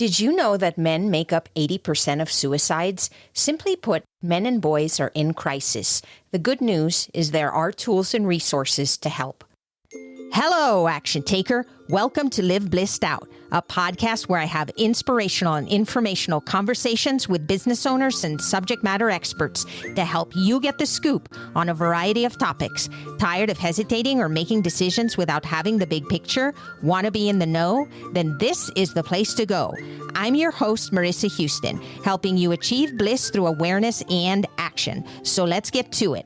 Did you know that men make up 80% of suicides? Simply put, men and boys are in crisis. The good news is there are tools and resources to help. Hello, action taker. Welcome to Live Blissed Out, a podcast where I have inspirational and informational conversations with business owners and subject matter experts to help you get the scoop on a variety of topics. Tired of hesitating or making decisions without having the big picture? Want to be in the know? Then this is the place to go. I'm your host, Marissa Houston, helping you achieve bliss through awareness and action. So let's get to it.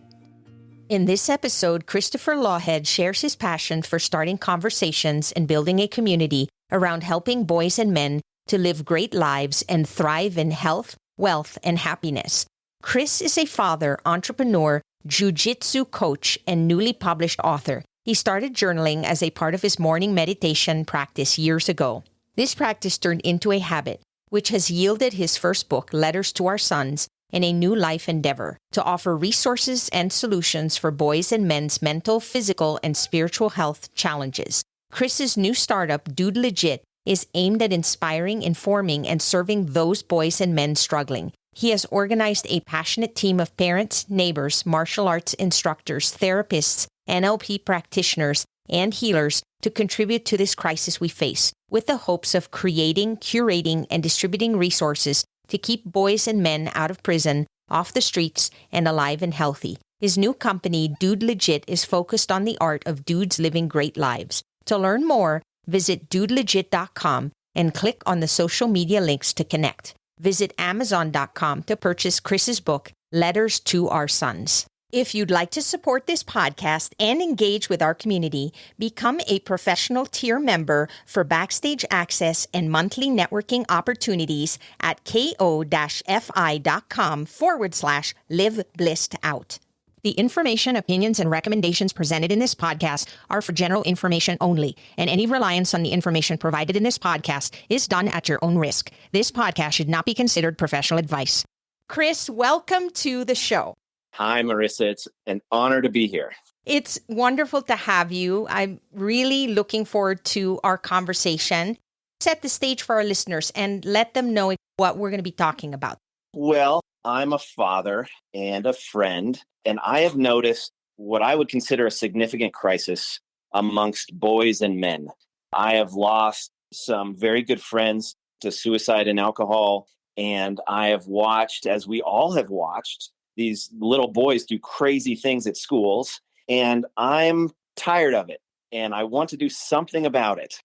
In this episode, Christopher Lawhead shares his passion for starting conversations and building a community around helping boys and men to live great lives and thrive in health, wealth, and happiness. Chris is a father, entrepreneur, jiu-jitsu coach, and newly published author. He started journaling as a part of his morning meditation practice years ago. This practice turned into a habit, which has yielded his first book, Letters to Our Sons, and a new life endeavor to offer resources and solutions for boys and men's mental, physical, and spiritual health challenges. Chris's new startup, Dude Legit, is aimed at inspiring, informing, and serving those boys and men struggling. He has organized a passionate team of parents, neighbors, martial arts instructors, therapists, NLP practitioners, and healers to contribute to this crisis we face, with the hopes of creating, curating, and distributing resources to keep boys and men out of prison, off the streets, and alive and healthy. His new company, Dude Legit, is focused on the art of dudes living great lives. To learn more, visit dudelegit.com and click on the social media links to connect. Visit amazon.com to purchase Chris's book, Letters to Our Sons. If you'd like to support this podcast and engage with our community, become a professional tier member for backstage access and monthly networking opportunities at ko-fi.com/live-blissed-out. The information, opinions, and recommendations presented in this podcast are for general information only, and any reliance on the information provided in this podcast is done at your own risk. This podcast should not be considered professional advice. Chris, welcome to the show. Hi, Marissa. It's an honor to be here. It's wonderful to have you. I'm really looking forward to our conversation. Set the stage for our listeners and let them know what we're going to be talking about. Well, I'm a father and a friend, and I have noticed what I would consider a significant crisis amongst boys and men. I have lost some very good friends to suicide and alcohol, and I have watched, as we all have watched, these little boys do crazy things at schools, and I'm tired of it, and I want to do something about it.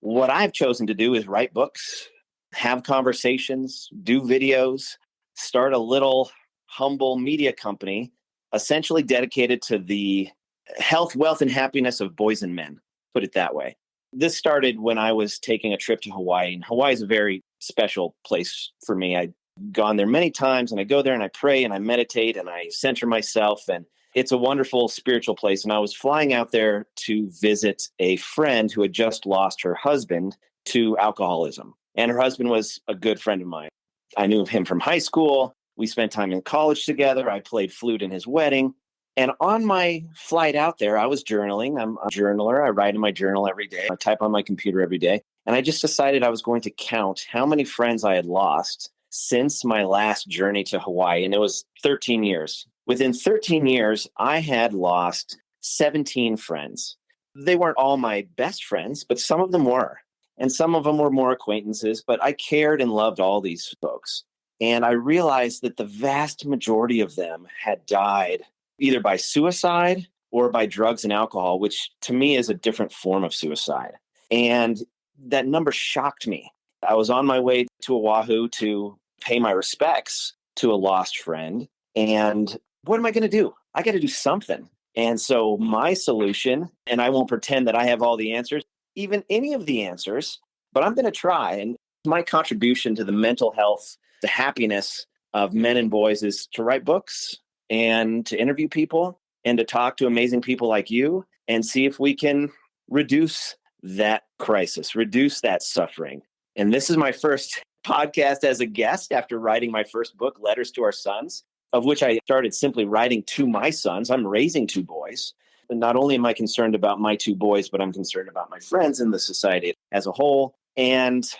What I've chosen to do is write books, have conversations, do videos, start a little humble media company, essentially dedicated to the health, wealth, and happiness of boys and men, put it that way. This started when I was taking a trip to Hawaii, and Hawaii is a very special place for me. I've gone there many times, and I go there and I pray and I meditate and I center myself, and it's a wonderful spiritual place. And I was flying out there to visit a friend who had just lost her husband to alcoholism. And her husband was a good friend of mine. I knew him from high school. We spent time in college together. I played flute in his wedding. And on my flight out there, I was journaling. I'm a journaler. I write in my journal every day. I type on my computer every day. And I just decided I was going to count how many friends I had lost since my last journey to Hawaii, and it was 13 years. Within 13 years, I had lost 17 friends. They weren't all my best friends, but some of them were. And some of them were more acquaintances, but I cared and loved all these folks. And I realized that the vast majority of them had died either by suicide or by drugs and alcohol, which to me is a different form of suicide. And that number shocked me. I was on my way to Oahu to pay my respects to a lost friend. And what am I going to do? I got to do something. And so my solution, and I won't pretend that I have all the answers, even any of the answers, but I'm going to try. And my contribution to the mental health, the happiness of men and boys is to write books and to interview people and to talk to amazing people like you and see if we can reduce that crisis, reduce that suffering. And this is my first podcast as a guest after writing my first book, Letters to Our Sons, of which I started simply writing to my sons. I'm raising two boys. And not only am I concerned about my two boys, but I'm concerned about my friends and the society as a whole. And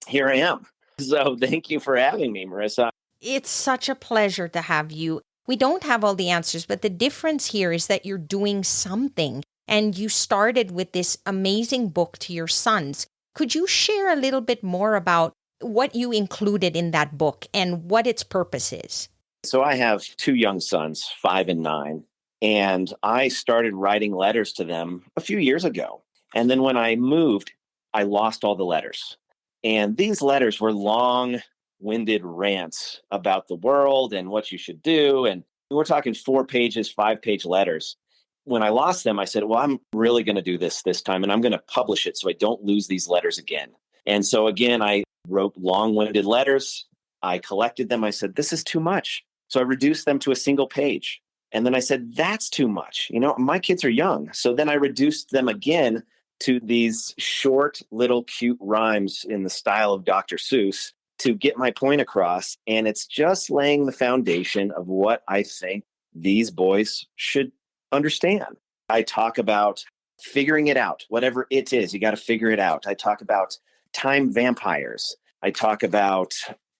here I am. So thank you for having me, Marissa. It's such a pleasure to have you. We don't have all the answers, but the difference here is that you're doing something. And you started with this amazing book to your sons. Could you share a little bit more about what you included in that book and what its purpose is? So I have two young sons, 5 and 9, and I started writing letters to them a few years ago. And then when I moved, I lost all the letters. And these letters were long-winded rants about the world and what you should do. And we're talking 4 pages, 5-page letters. When I lost them, I said, well, I'm really going to do this time, and I'm going to publish it so I don't lose these letters again. And so again, I wrote long-winded letters. I collected them. I said, this is too much. So I reduced them to a single page. And then I said, that's too much. My kids are young. So then I reduced them again to these short, little cute rhymes in the style of Dr. Seuss to get my point across. And it's just laying the foundation of what I think these boys should understand. I talk about figuring it out, whatever it is, you got to figure it out. I talk about time vampires. I talk about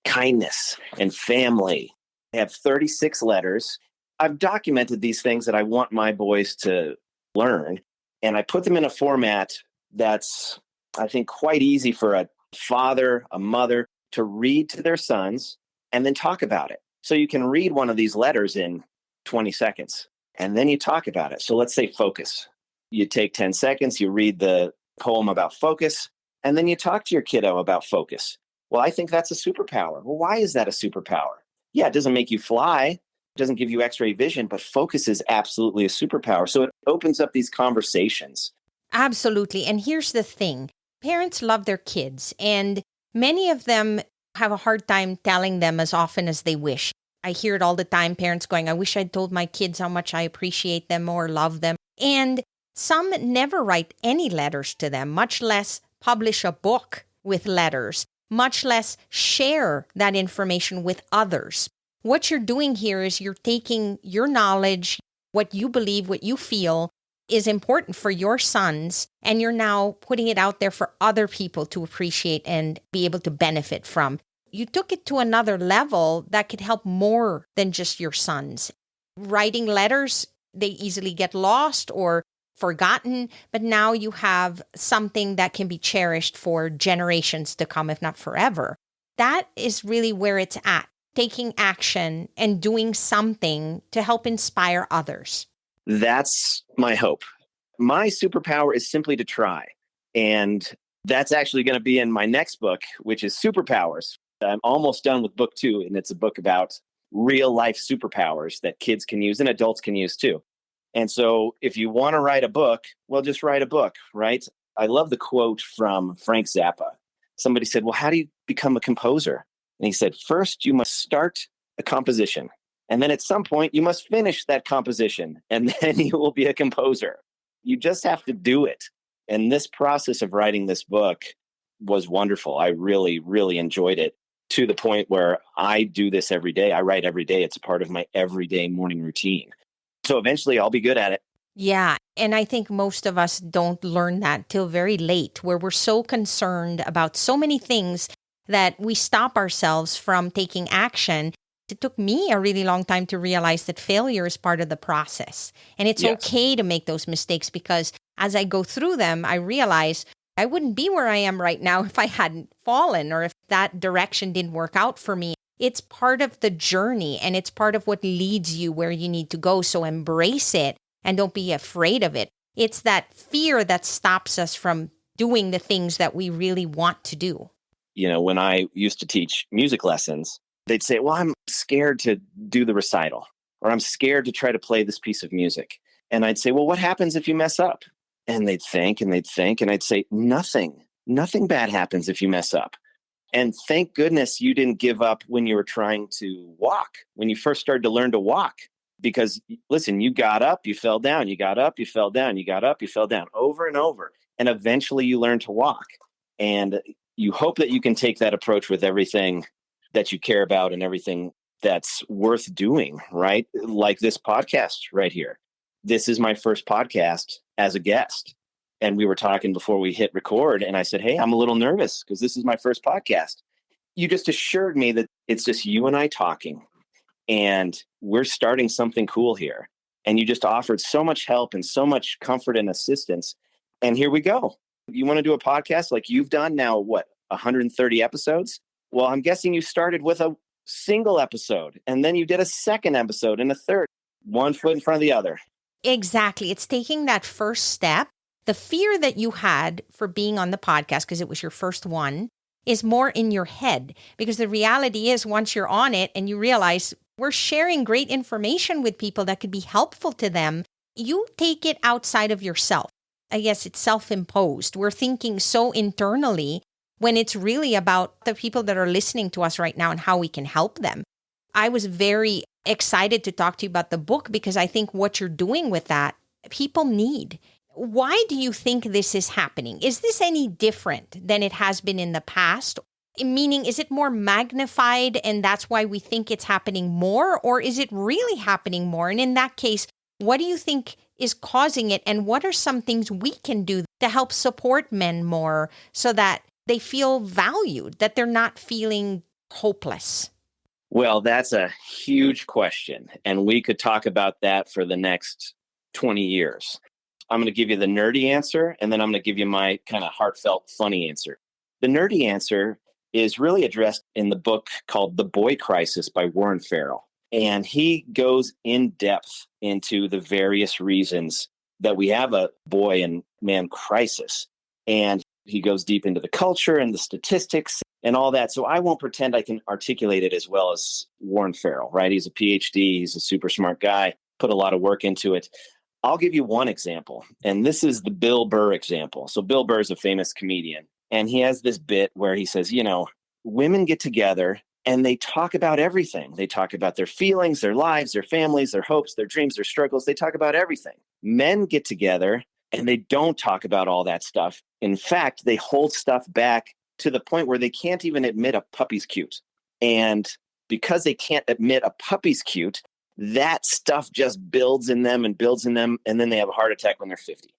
kindness and family. I have 36 letters. I've documented these things that I want my boys to learn, and I put them in a format that's, I think, quite easy for a father, a mother to read to their sons and then talk about it. So you can read one of these letters in 20 seconds. And then you talk about it. So let's say focus. You take 10 seconds, you read the poem about focus, and then you talk to your kiddo about focus. Well, I think that's a superpower. Well, why is that a superpower? Yeah, it doesn't make you fly, it doesn't give you X-ray vision, but focus is absolutely a superpower. So it opens up these conversations. Absolutely. And here's the thing. Parents love their kids, and many of them have a hard time telling them as often as they wish. I hear it all the time, parents going, I wish I'd told my kids how much I appreciate them or love them. And some never write any letters to them, much less publish a book with letters, much less share that information with others. What you're doing here is you're taking your knowledge, what you believe, what you feel is important for your sons, and you're now putting it out there for other people to appreciate and be able to benefit from. You took it to another level that could help more than just your sons. Writing letters, they easily get lost or forgotten, but now you have something that can be cherished for generations to come, if not forever. That is really where it's at, taking action and doing something to help inspire others. That's my hope. My superpower is simply to try. And that's actually going to be in my next book, which is Superpowers. I'm almost done with book 2, and it's a book about real life superpowers that kids can use and adults can use too. And so if you want to write a book, well, just write a book, right? I love the quote from Frank Zappa. Somebody said, well, how do you become a composer? And he said, first, you must start a composition. And then at some point, you must finish that composition, and then you will be a composer. You just have to do it. And this process of writing this book was wonderful. I really, really enjoyed it, to the point where I do this every day. I write every day. It's a part of my everyday morning routine. So eventually I'll be good at it. Yeah. And I think most of us don't learn that till very late, where we're so concerned about so many things that we stop ourselves from taking action. It took me a really long time to realize that failure is part of the process. And it's okay to make those mistakes, because as I go through them, I realize I wouldn't be where I am right now if I hadn't fallen or if that direction didn't work out for me. It's part of the journey, and it's part of what leads you where you need to go. So embrace it and don't be afraid of it. It's that fear that stops us from doing the things that we really want to do. When I used to teach music lessons, they'd say, well, I'm scared to do the recital, or I'm scared to try to play this piece of music. And I'd say, well, what happens if you mess up? And they'd think, and I'd say, nothing bad happens if you mess up. And thank goodness you didn't give up when you were trying to walk, when you first started to learn to walk. Because listen, you got up, you fell down, you got up, you fell down, you got up, you fell down, over and over. And eventually you learn to walk. And you hope that you can take that approach with everything that you care about and everything that's worth doing, right? Like this podcast right here. This is my first podcast as a guest. And we were talking before we hit record, and I said, hey, I'm a little nervous because this is my first podcast. you just assured me that it's just you and I talking, and we're starting something cool here. And you just offered so much help and so much comfort and assistance. And here we go. You want to do a podcast like you've done now, what, 130 episodes? Well, I'm guessing you started with a single episode, and then you did a second episode and a third, one foot in front of the other. Exactly. It's taking that first step. The fear that you had for being on the podcast, because it was your first one, is more in your head. Because the reality is, once you're on it and you realize we're sharing great information with people that could be helpful to them, you take it outside of yourself. I guess it's self-imposed. We're thinking so internally when it's really about the people that are listening to us right now and how we can help them. I was very excited to talk to you about the book because I think what you're doing with that, people need. Why do you think this is happening? Is this any different than it has been in the past? Meaning, is it more magnified and that's why we think it's happening more? Or is it really happening more? And in that case, what do you think is causing it? And what are some things we can do to help support men more so that they feel valued, that they're not feeling hopeless? Well, that's a huge question. And we could talk about that for the next 20 years. I'm going to give you the nerdy answer, and then I'm going to give you my kind of heartfelt, funny answer. The nerdy answer is really addressed in the book called The Boy Crisis by Warren Farrell. And he goes in depth into the various reasons that we have a boy and man crisis. And he goes deep into the culture and the statistics and all that. So I won't pretend I can articulate it as well as Warren Farrell, right? He's a PhD. He's a super smart guy, put a lot of work into it. I'll give you one example, and this is the Bill Burr example. So Bill Burr is a famous comedian, and he has this bit where he says, women get together and they talk about everything. They talk about their feelings, their lives, their families, their hopes, their dreams, their struggles. They talk about everything. Men get together and they don't talk about all that stuff. In fact, they hold stuff back to the point where they can't even admit a puppy's cute. And because they can't admit a puppy's cute, that stuff just builds in them, and then they have a heart attack when they're 50.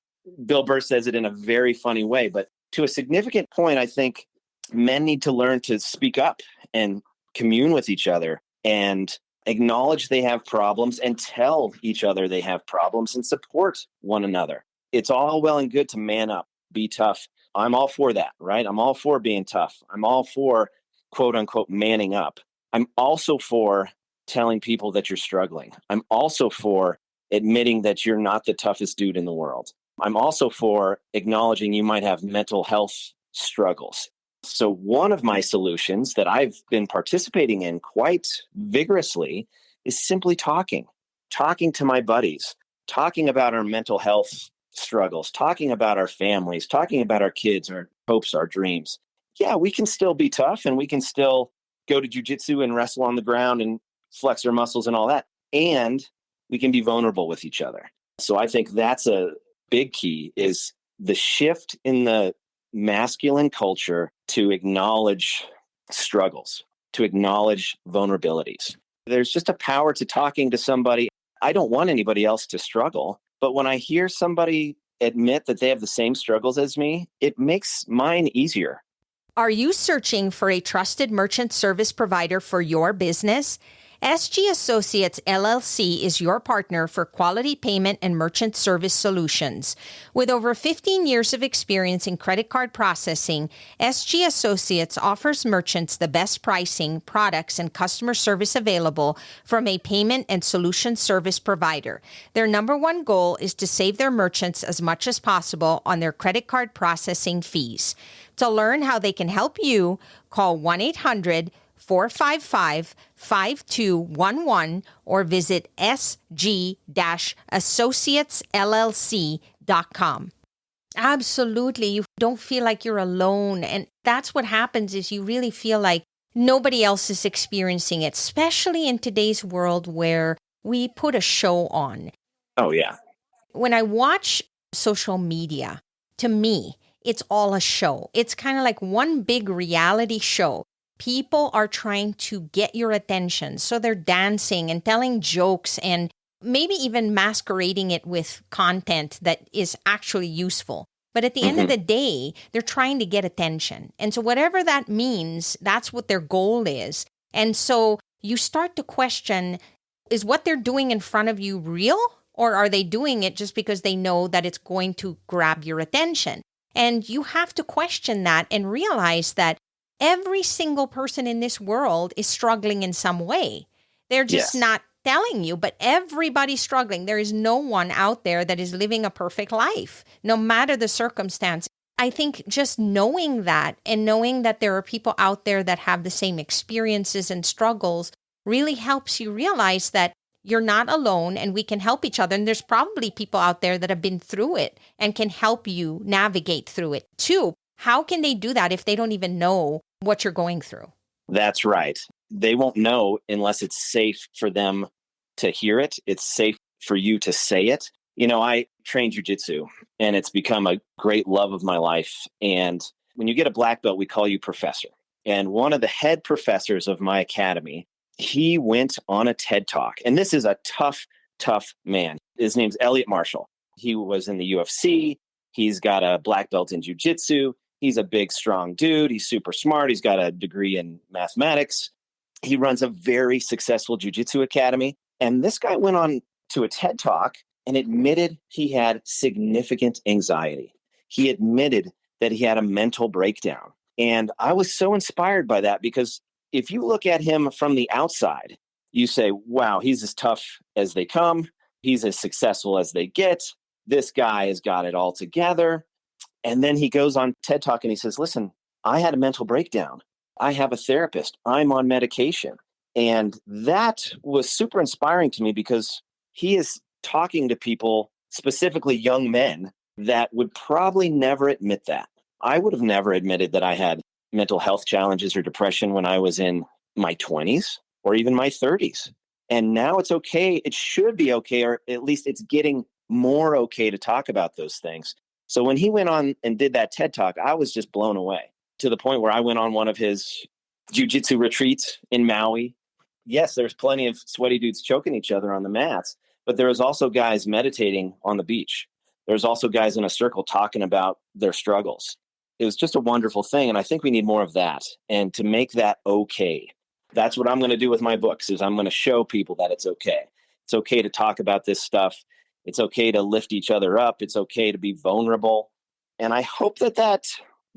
Bill Burr says it in a very funny way, but to a significant point, I think men need to learn to speak up and commune with each other and acknowledge they have problems and tell each other they have problems and support one another. It's all well and good to man up, be tough. I'm all for that, right? I'm all for being tough. I'm all for, quote unquote, manning up. I'm also for telling people that you're struggling. I'm also for admitting that you're not the toughest dude in the world. I'm also for acknowledging you might have mental health struggles. So one of my solutions that I've been participating in quite vigorously is simply talking to my buddies, talking about our mental health struggles, talking about our families, talking about our kids, our hopes, our dreams. Yeah, we can still be tough, and we can still go to jiu-jitsu and wrestle on the ground and flex our muscles and all that. And we can be vulnerable with each other. So I think that's a big key, is the shift in the masculine culture to acknowledge struggles, to acknowledge vulnerabilities. There's just a power to talking to somebody. I don't want anybody else to struggle, but when I hear somebody admit that they have the same struggles as me, it makes mine easier. Are you searching for a trusted merchant service provider for your business? SG Associates LLC is your partner for quality payment and merchant service solutions. With over 15 years of experience in credit card processing, SG Associates offers merchants the best pricing, products, and customer service available from a payment and solution service provider. Their number one goal is to save their merchants as much as possible on their credit card processing fees. To learn how they can help you, call 1-800-455-5211 or visit sg-associatesllc.com. Absolutely. You don't feel like you're alone. And that's what happens, is you really feel like nobody else is experiencing it, especially in today's world where we put a show on. Oh, yeah. When I watch social media, to me, it's all a show. It's kind of like one big reality show. People are trying to get your attention. So they're dancing and telling jokes and maybe even masquerading it with content that is actually useful. But at the end of the day, they're trying to get attention. And so whatever that means, that's what their goal is. And so you start to question, is what they're doing in front of you real? Or are they doing it just because they know that it's going to grab your attention? And you have to question that and realize that every single person in this world is struggling in some way. They're just not telling you, but everybody's struggling. There is no one out there that is living a perfect life, no matter the circumstance. I think just knowing that and knowing that there are people out there that have the same experiences and struggles really helps you realize that you're not alone and we can help each other. And there's probably people out there that have been through it and can help you navigate through it too. How can they do that if they don't even know what you're going through? That's right. They won't know unless it's safe for them to hear it. It's safe for you to say it. You know, I train jiu-jitsu and it's become a great love of my life. And when you get a black belt, we call you professor. And one of the head professors of my academy, he went on a TED Talk. And this is a tough, tough man. His name's Elliot Marshall. He was in the UFC. He's got a black belt in jiu-jitsu. He's a big, strong dude. He's super smart. He's got a degree in mathematics. He runs a very successful jiu-jitsu academy. And this guy went on to a TED Talk and admitted he had significant anxiety. He admitted that he had a mental breakdown. And I was so inspired by that because if you look at him from the outside, you say, wow, he's as tough as they come. He's as successful as they get. This guy has got it all together. And then he goes on TED Talk and he says, listen, I had a mental breakdown. I have a therapist. I'm on medication. And that was super inspiring to me because he is talking to people, specifically young men, that would probably never admit that. I would have never admitted that I had mental health challenges or depression when I was in my 20s or even my 30s. And now it's okay. It should be okay, or at least it's getting more okay to talk about those things. So when he went on and did that TED Talk, I was just blown away to the point where I went on one of his jiu-jitsu retreats in Maui. Yes, there's plenty of sweaty dudes choking each other on the mats, but there was also guys meditating on the beach. There's also guys in a circle talking about their struggles. It was just a wonderful thing. And I think we need more of that. And to make that okay, that's what I'm going to do with my books is I'm going to show people that it's okay. It's okay to talk about this stuff. It's okay to lift each other up. It's okay to be vulnerable. And I hope that that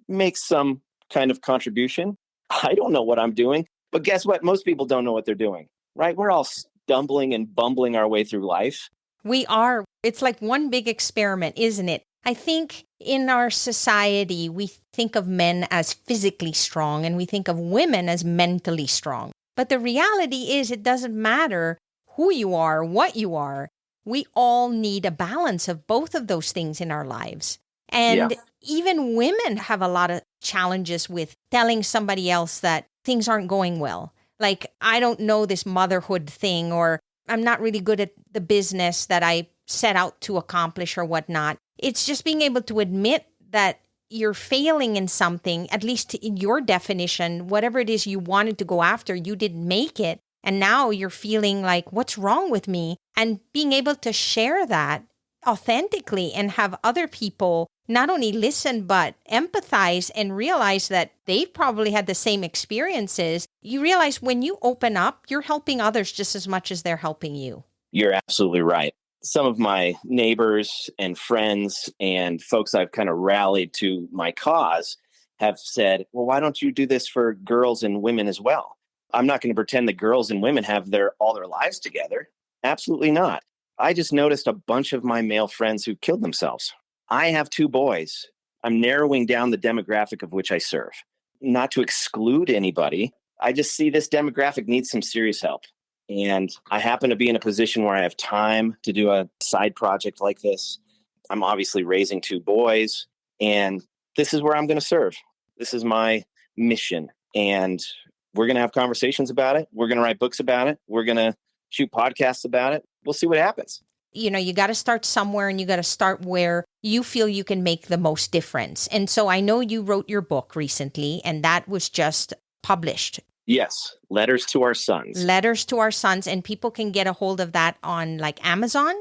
makes some kind of contribution. I don't know what I'm doing, but guess what? Most people don't know what they're doing, right? We're all stumbling and bumbling our way through life. We are. It's like one big experiment, isn't it? I think in our society, we think of men as physically strong and we think of women as mentally strong. But the reality is it doesn't matter who you are, what you are. We all need a balance of both of those things in our lives. And even women have a lot of challenges with telling somebody else that things aren't going well. Like, I don't know this motherhood thing, or I'm not really good at the business that I set out to accomplish or whatnot. It's just being able to admit that you're failing in something, at least in your definition, whatever it is you wanted to go after, you didn't make it. And now you're feeling like, what's wrong with me? And being able to share that authentically and have other people not only listen, but empathize and realize that they've probably had the same experiences. You realize when you open up, you're helping others just as much as they're helping you. You're absolutely right. Some of my neighbors and friends and folks I've kind of rallied to my cause have said, well, why don't you do this for girls and women as well? I'm not going to pretend that girls and women have all their lives together. Absolutely not. I just noticed a bunch of my male friends who killed themselves. I have 2 boys. I'm narrowing down the demographic of which I serve. Not to exclude anybody. I just see this demographic needs some serious help. And I happen to be in a position where I have time to do a side project like this. I'm obviously raising 2 boys, and this is where I'm going to serve. This is my mission. And we're going to have conversations about it. We're going to write books about it. We're going to shoot podcasts about it. We'll see what happens. You know, you got to start somewhere, and you got to start where you feel you can make the most difference. And so I know you wrote your book recently, and that was just published. Yes. Letters to Our Sons. Letters to Our Sons. And people can get a hold of that on like Amazon?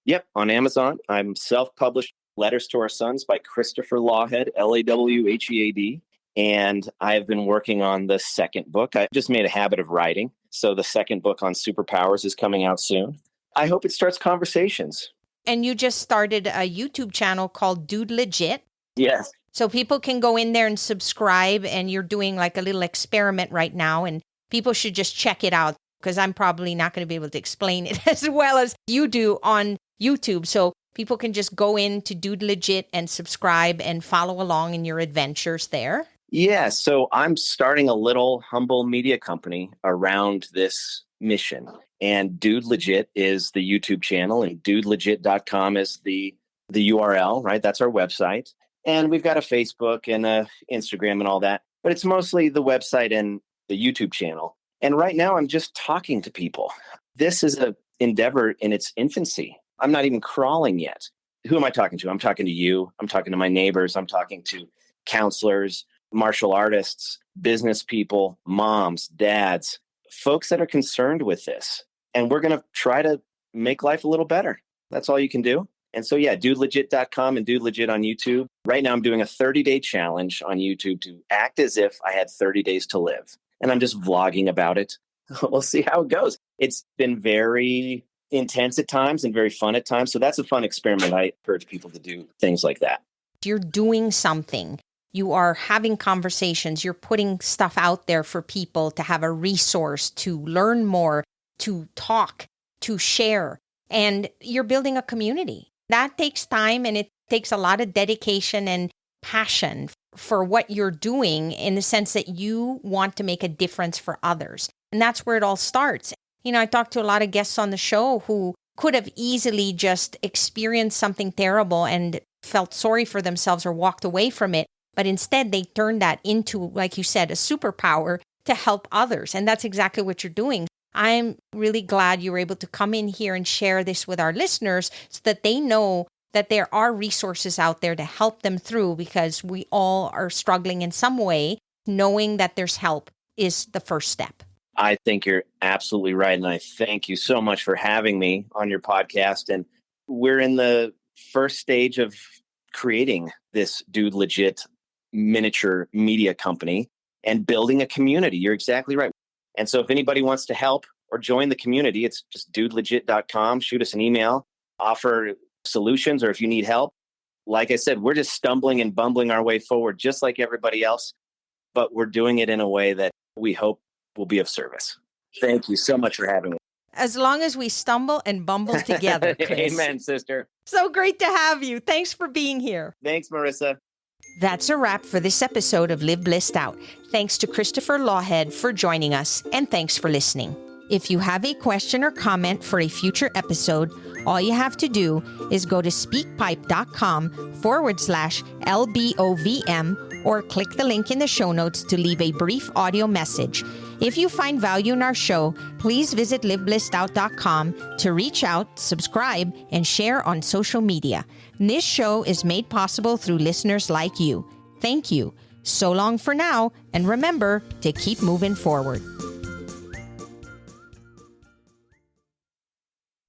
Yep. On Amazon. I'm self-published. Letters to Our Sons by Christopher Lawhead, Lawhead. And I've been working on the second book. I just made a habit of writing. So the second book on superpowers is coming out soon. I hope it starts conversations. And you just started a YouTube channel called Dude Legit. Yes. So people can go in there and subscribe, and you're doing like a little experiment right now, and people should just check it out because I'm probably not going to be able to explain it as well as you do on YouTube. So people can just go into Dude Legit and subscribe and follow along in your adventures there. Yeah, so I'm starting a little humble media company around this mission. And Dude Legit is the YouTube channel, and dudelegit.com is the URL, right? That's our website. And we've got a Facebook and a Instagram and all that. But it's mostly the website and the YouTube channel. And right now I'm just talking to people. This is an endeavor in its infancy. I'm not even crawling yet. Who am I talking to? I'm talking to you. I'm talking to my neighbors. I'm talking to counselors, martial artists, business people, moms, dads, folks that are concerned with this. And we're going to try to make life a little better. That's all you can do. And so, yeah, dudelegit.com and Dude Legit on YouTube. Right now, I'm doing a 30-day challenge on YouTube to act as if I had 30 days to live. And I'm just vlogging about it. We'll see how it goes. It's been very intense at times and very fun at times. So that's a fun experiment. I encourage people to do things like that. You're doing something. You are having conversations. You're putting stuff out there for people to have a resource, to learn more, to talk, to share. And you're building a community. That takes time, and it takes a lot of dedication and passion for what you're doing in the sense that you want to make a difference for others. And that's where it all starts. You know, I talked to a lot of guests on the show who could have easily just experienced something terrible and felt sorry for themselves or walked away from it. But instead, they turned that into, like you said, a superpower to help others. And that's exactly what you're doing. I'm really glad you were able to come in here and share this with our listeners so that they know that there are resources out there to help them through, because we all are struggling in some way. Knowing that there's help is the first step. I think you're absolutely right. And I thank you so much for having me on your podcast. And we're in the first stage of creating this Dude Legit miniature media company and building a community. You're exactly right. And so if anybody wants to help or join the community, it's just dudelegit.com. Shoot us an email, offer solutions, or if you need help. Like I said, we're just stumbling and bumbling our way forward, just like everybody else, but we're doing it in a way that we hope will be of service. Thank you so much for having me. As long as we stumble and bumble together, Chris. Amen, sister. So great to have you. Thanks for being here. Thanks, Marissa. That's a wrap for this episode of Live Blissed Out. Thanks to Christopher Lawhead for joining us, and thanks for listening. If you have a question or comment for a future episode, all you have to do is go to speakpipe.com/LBOVM or click the link in the show notes to leave a brief audio message. If you find value in our show, please visit liveblessedout.com to reach out, subscribe, and share on social media. This show is made possible through listeners like you. Thank you. So long for now, and remember to keep moving forward.